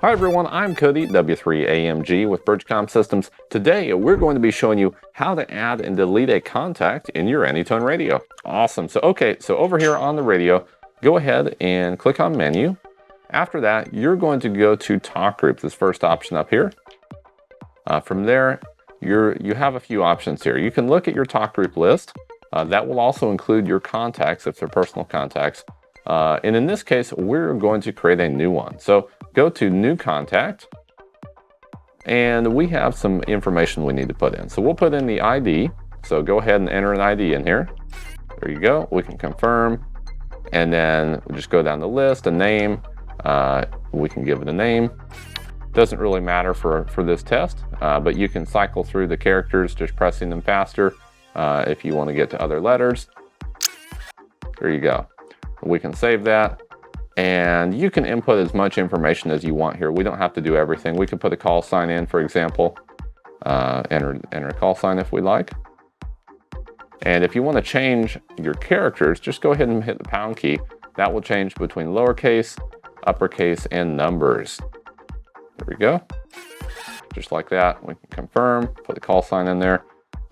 Hi everyone, I'm Cody, W3AMG with BridgeCom Systems. Today we're going to be showing you how to add and delete a contact in your AnyTone radio. Awesome. So over here on the radio, go ahead and click on Menu. After that, you're going to go to Talk Group, this first option up here. From there, you have a few options here. You can look at your Talk Group list. That will also include your contacts if they're personal contacts. And in this case, we're going to create a new one. So go to New Contact, and we have some information we need to put in. So we'll put in the ID. So go ahead and enter an ID in here. There you go. We can confirm, and then we'll just go down the list, a name. We can give it a name. Doesn't really matter for this test, but you can cycle through the characters, just pressing them faster if you want to get to other letters. There you go. We can save that, and you can input as much information as you want here. We don't have to do everything. We can put a call sign in, for example. Enter a call sign if we like. And if you want to change your characters, just go ahead and hit the pound key. That will change between lowercase, uppercase, and numbers. There we go. Just like that. We can confirm, put the call sign in there.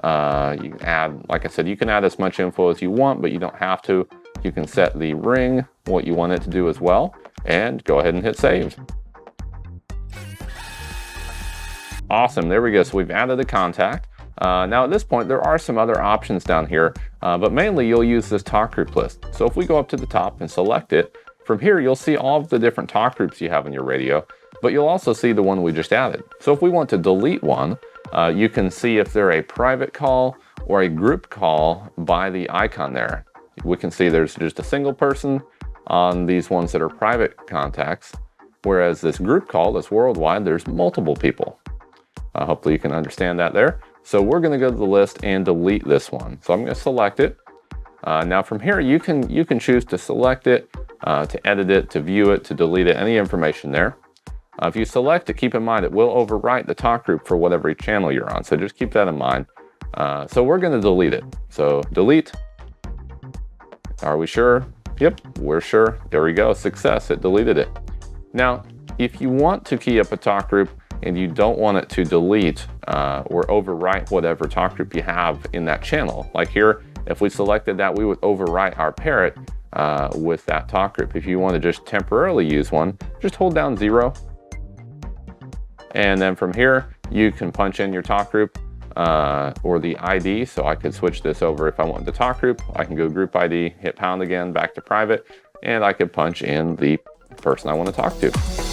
You can add, like I said, you can add as much info as you want, but you don't have to. You can set the ring, what you want it to do as well, and go ahead and hit save. Awesome, there we go. So we've added a contact. Now at this point, there are some other options down here, but mainly you'll use this talk group list. So if we go up to the top and select it, from here you'll see all of the different talk groups you have in your radio, but you'll also see the one we just added. So if we want to delete one, you can see if they're a private call or a group call by the icon there. We can see there's just a single person on these ones that are private contacts, whereas this group call, this worldwide, there's multiple people. Hopefully you can understand that there. So we're going to go to the list and delete this one. So I'm going to select it. Now from here, you can choose to select it, to edit it, to view it, to delete it, any information there. If you select it, keep in mind it will overwrite the talk group for whatever channel you're on. So just keep that in mind. So we're going to delete it. So delete. Are we sure? Yep, we're sure. There we go, success, it deleted it. Now, if you want to key up a talk group and you don't want it to delete or overwrite whatever talk group you have in that channel, like here, if we selected that, we would overwrite our parrot with that talk group. If you want to just temporarily use one, just hold down 0. And then from here, you can punch in your talk group or the ID. So I could switch this over if I want the talk group. I can go group ID, hit pound again, back to private, and I could punch in the person I want to talk to.